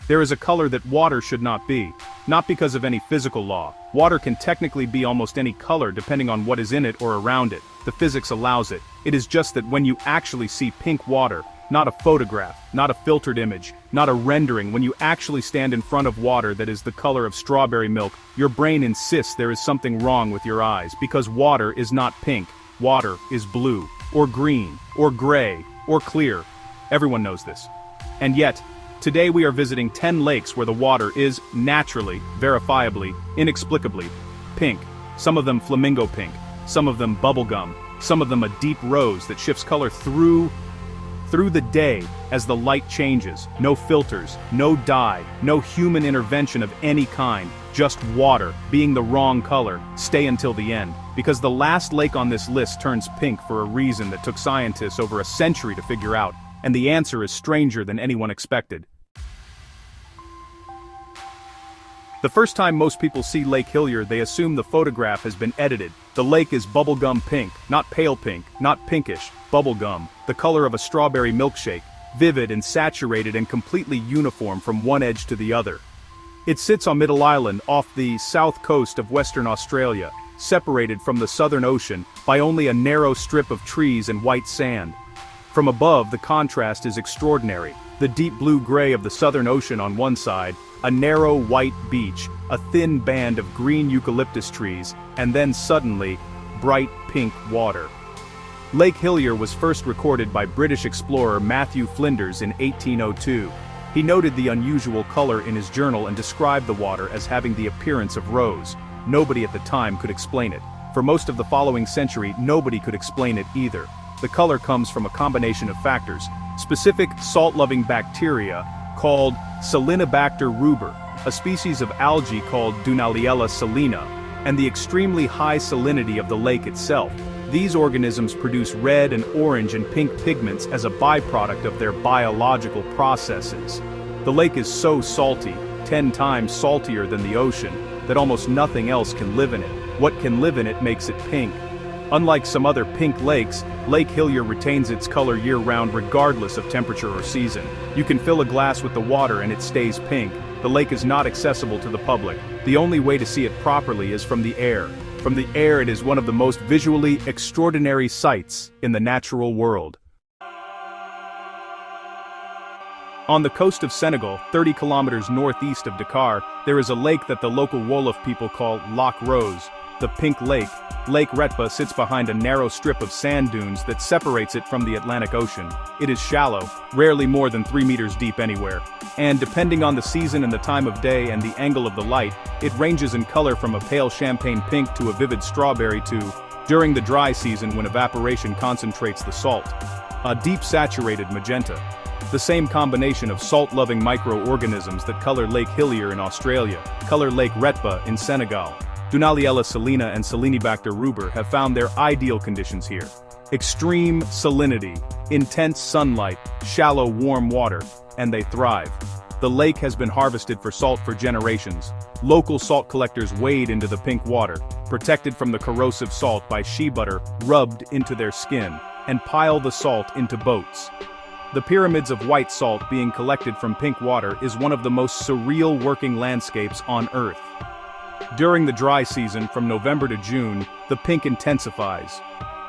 There is a color that water should not be. Not because of any physical law. Water can technically be almost any color depending on what is in it or around it. The physics allows it. It is just that when you actually see pink water, not a photograph, not a filtered image, not a rendering, when you actually stand in front of water that is the color of strawberry milk, your brain insists there is something wrong with your eyes, because water is not pink. Water is blue, or green, or gray, or clear. Everyone knows this. And yet, today we are visiting 10 lakes where the water is, naturally, verifiably, inexplicably, pink. Some of them flamingo pink, some of them bubblegum, some of them a deep rose that shifts color through the day as the light changes. No filters, no dye, no human intervention of any kind, just water, being the wrong color. Stay until the end, because the last lake on this list turns pink for a reason that took scientists over a century to figure out, and the answer is stranger than anyone expected. The first time most people see Lake Hillier, they assume the photograph has been edited. The lake is bubblegum pink, not pale pink, not pinkish, bubblegum, the color of a strawberry milkshake, vivid and saturated and completely uniform from one edge to the other. It sits on Middle Island off the south coast of Western Australia, separated from the Southern Ocean by only a narrow strip of trees and white sand. From above, the contrast is extraordinary. The deep blue-gray of the Southern Ocean on one side, a narrow white beach, a thin band of green eucalyptus trees, and then suddenly, bright pink water. Lake Hillier was first recorded by British explorer Matthew Flinders in 1802. He noted the unusual color in his journal and described the water as having the appearance of rose. Nobody at the time could explain it. For most of the following century, nobody could explain it either. The color comes from a combination of factors: specific salt-loving bacteria called Salinobacter ruber, a species of algae called Dunaliella salina, and the extremely high salinity of the lake itself. These organisms produce red and orange and pink pigments as a byproduct of their biological processes. The lake is so salty, 10 times saltier than the ocean, that almost nothing else can live in it. What can live in it makes it pink. Unlike some other pink lakes, Lake Hillier retains its color year-round regardless of temperature or season. You can fill a glass with the water and it stays pink. The lake is not accessible to the public. The only way to see it properly is from the air. From the air, it is one of the most visually extraordinary sights in the natural world. On the coast of Senegal, 30 kilometers northeast of Dakar, there is a lake that the local Wolof people call Lac Rose. The Pink Lake, Lake Retba, sits behind a narrow strip of sand dunes that separates it from the Atlantic Ocean. It is shallow, rarely more than 3 meters deep anywhere. And depending on the season and the time of day and the angle of the light, it ranges in color from a pale champagne pink to a vivid strawberry to, during the dry season when evaporation concentrates the salt, a deep saturated magenta. The same combination of salt-loving microorganisms that color Lake Hillier in Australia, color Lake Retba in Senegal. Dunaliella salina and Salinobacter ruber have found their ideal conditions here. Extreme salinity, intense sunlight, shallow warm water, and they thrive. The lake has been harvested for salt for generations. Local salt collectors wade into the pink water, protected from the corrosive salt by shea butter rubbed into their skin, and pile the salt into boats. The pyramids of white salt being collected from pink water is one of the most surreal working landscapes on Earth. During the dry season, from November to June, the pink intensifies.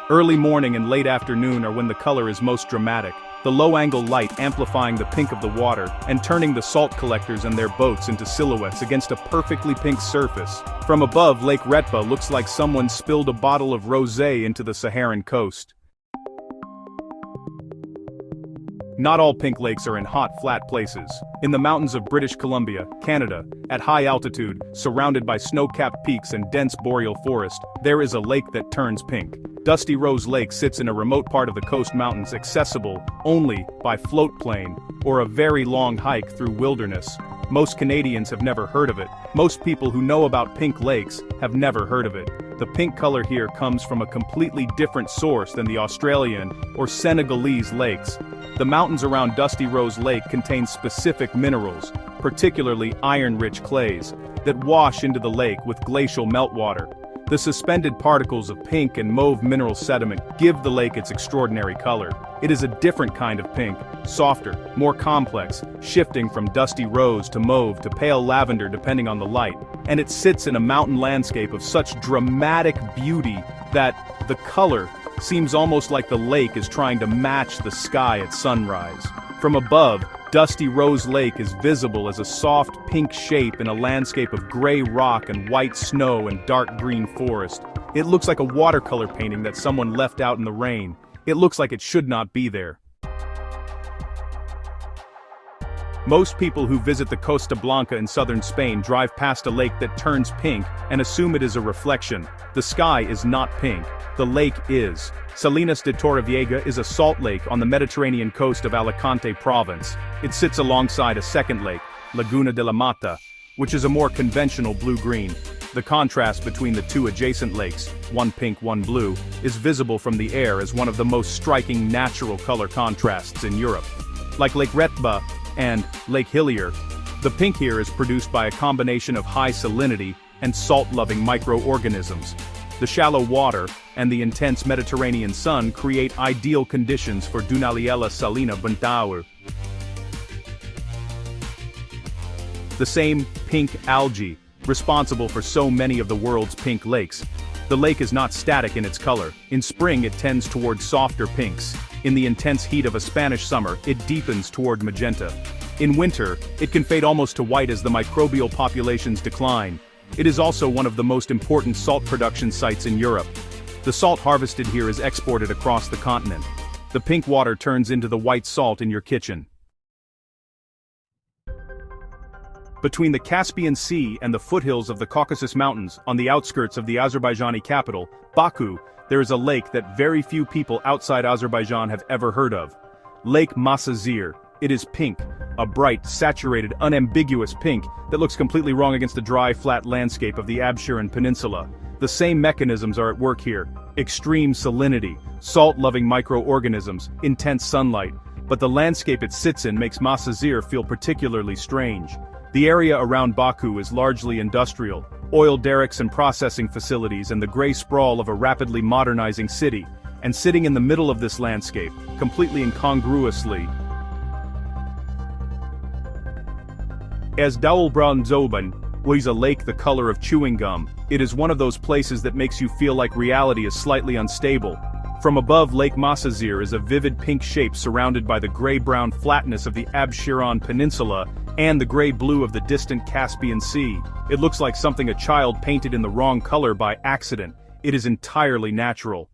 Early morning and late afternoon are when the color is most dramatic, the low-angle light amplifying the pink of the water and turning the salt collectors and their boats into silhouettes against a perfectly pink surface. From above, Lake Retba looks like someone spilled a bottle of rosé into the Saharan coast. Not all pink lakes are in hot, flat places. In the mountains of British Columbia, Canada, at high altitude, surrounded by snow-capped peaks and dense boreal forest, there is a lake that turns pink. Dusty Rose Lake sits in a remote part of the coast mountains accessible only by float plane or a very long hike through wilderness. Most Canadians have never heard of it. Most people who know about pink lakes have never heard of it. The pink color here comes from a completely different source than the Australian or Senegalese lakes. The mountains around Dusty Rose Lake contain specific minerals, particularly iron-rich clays, that wash into the lake with glacial meltwater. The suspended particles of pink and mauve mineral sediment give the lake its extraordinary color. It is a different kind of pink, softer, more complex, shifting from dusty rose to mauve to pale lavender depending on the light, and it sits in a mountain landscape of such dramatic beauty that the color seems almost like the lake is trying to match the sky at sunrise. From above, Dusty Rose Lake is visible as a soft pink shape in a landscape of gray rock and white snow and dark green forest. It looks like a watercolor painting that someone left out in the rain. It looks like it should not be there. Most people who visit the Costa Blanca in southern Spain drive past a lake that turns pink and assume it is a reflection. The sky is not pink. The lake is. Salinas de Torrevieja is a salt lake on the Mediterranean coast of Alicante province. It sits alongside a second lake, Laguna de la Mata, which is a more conventional blue-green. The contrast between the two adjacent lakes, one pink, one blue, is visible from the air as one of the most striking natural color contrasts in Europe. Like Lake Retba and Lake Hillier, the pink here is produced by a combination of high salinity and salt-loving microorganisms. The shallow water and the intense Mediterranean sun create ideal conditions for Dunaliella salina buntaur. The same pink algae, responsible for so many of the world's pink lakes. The lake is not static in its color. In spring it tends toward softer pinks. In the intense heat of a Spanish summer, it deepens toward magenta. In winter, it can fade almost to white as the microbial populations decline. It is also one of the most important salt production sites in Europe. The salt harvested here is exported across the continent. The pink water turns into the white salt in your kitchen. Between the Caspian Sea and the foothills of the Caucasus Mountains, on the outskirts of the Azerbaijani capital, Baku, there is a lake that very few people outside Azerbaijan have ever heard of. Lake Masazir. It is pink, a bright, saturated, unambiguous pink that looks completely wrong against the dry, flat landscape of the Absheron Peninsula. The same mechanisms are at work here. Extreme salinity, salt-loving microorganisms, intense sunlight. But the landscape it sits in makes Masazir feel particularly strange. The area around Baku is largely industrial, oil derricks and processing facilities and the gray sprawl of a rapidly modernizing city. And sitting in the middle of this landscape, completely incongruously, as Bubblegum, is a lake the color of chewing gum. It is one of those places that makes you feel like reality is slightly unstable. From above, Lake Masazir is a vivid pink shape surrounded by the gray-brown flatness of the Absheron Peninsula and the gray-blue of the distant Caspian Sea. It looks like something a child painted in the wrong color by accident. It is entirely natural.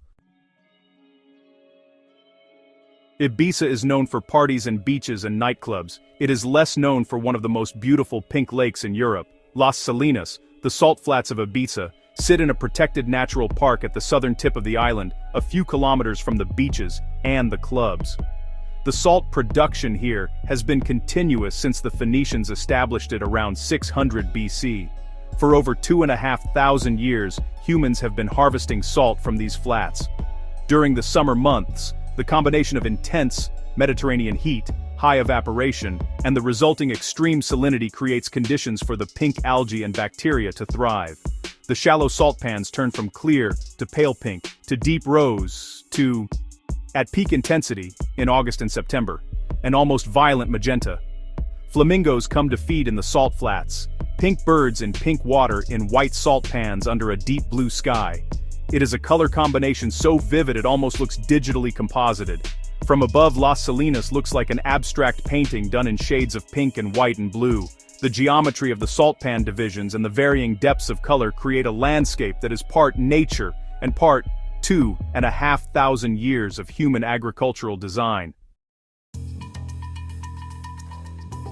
Ibiza is known for parties and beaches and nightclubs. It is less known for one of the most beautiful pink lakes in Europe. Las Salinas, the salt flats of Ibiza, sit in a protected natural park at the southern tip of the island, a few kilometers from the beaches and the clubs. The salt production here has been continuous since the Phoenicians established it around 600 BC. For over 2,500 years, humans have been harvesting salt from these flats. During the summer months, the combination of intense Mediterranean heat, high evaporation, and the resulting extreme salinity creates conditions for the pink algae and bacteria to thrive. The shallow salt pans turn from clear to pale pink to deep rose to, at peak intensity, in August and September, an almost violent magenta. Flamingos come to feed in the salt flats, pink birds in pink water in white salt pans under a deep blue sky. It is a color combination so vivid it almost looks digitally composited. From above, Las Salinas looks like an abstract painting done in shades of pink and white and blue. The geometry of the salt pan divisions and the varying depths of color create a landscape that is part nature and part 2,500 years of human agricultural design.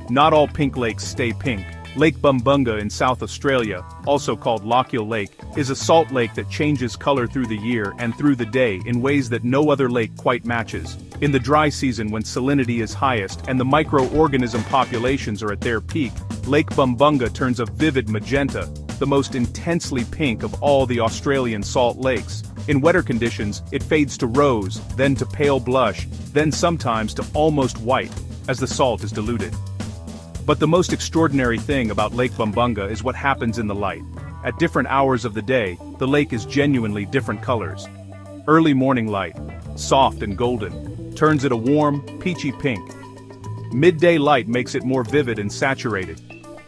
Not all pink lakes stay pink. Lake Bumbunga in South Australia, also called Lochiel Lake, is a salt lake that changes color through the year and through the day in ways that no other lake quite matches. In the dry season when salinity is highest and the microorganism populations are at their peak, Lake Bumbunga turns a vivid magenta, the most intensely pink of all the Australian salt lakes. In wetter conditions, it fades to rose, then to pale blush, then sometimes to almost white, as the salt is diluted. But the most extraordinary thing about Lake Bumbunga is what happens in the light. At different hours of the day, the lake is genuinely different colors. Early morning light, soft and golden, turns it a warm, peachy pink. Midday light makes it more vivid and saturated.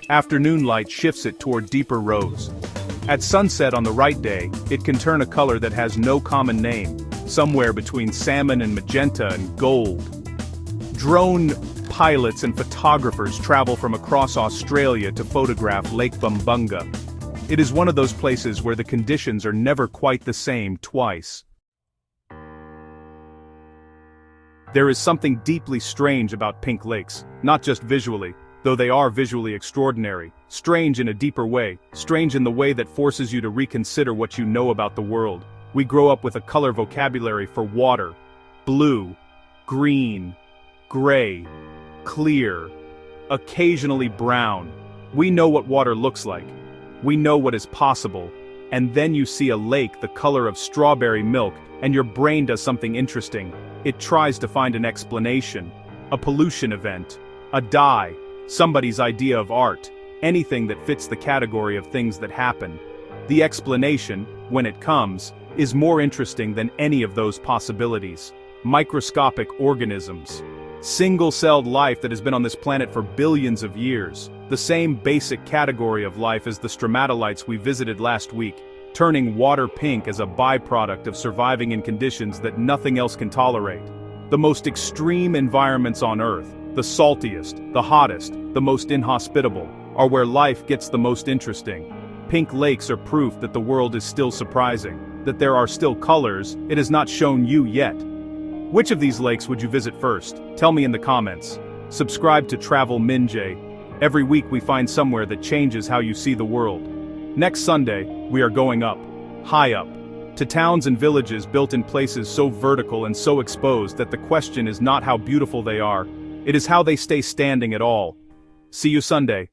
Afternoon light shifts it toward deeper rose. At sunset on the right day, it can turn a color that has no common name, somewhere between salmon and magenta and gold. Drone pilots and photographers travel from across Australia to photograph Lake Bumbunga. It is one of those places where the conditions are never quite the same twice. There is something deeply strange about pink lakes, not just visually, though they are visually extraordinary. Strange in a deeper way, strange in the way that forces you to reconsider what you know about the world. We grow up with a color vocabulary for water: blue, green, gray, clear, occasionally brown. We know what water looks like. We know what is possible. And then you see a lake the color of strawberry milk, and your brain does something interesting. It tries to find an explanation. A pollution event. A dye. Somebody's idea of art. Anything that fits the category of things that happen. The explanation, when it comes, is more interesting than any of those possibilities. Microscopic organisms. Single-celled life that has been on this planet for billions of years. The same basic category of life as the stromatolites we visited last week, turning water pink as a byproduct of surviving in conditions that nothing else can tolerate. The most extreme environments on Earth, the saltiest, the hottest, the most inhospitable, are where life gets the most interesting. Pink lakes are proof that the world is still surprising, that there are still colors it has not shown you yet. Which of these lakes would you visit first? Tell me in the comments. Subscribe to TravelMINJ. Every week we find somewhere that changes how you see the world. Next Sunday, we are going up, high up, to towns and villages built in places so vertical and so exposed that the question is not how beautiful they are, it is how they stay standing at all. See you Sunday.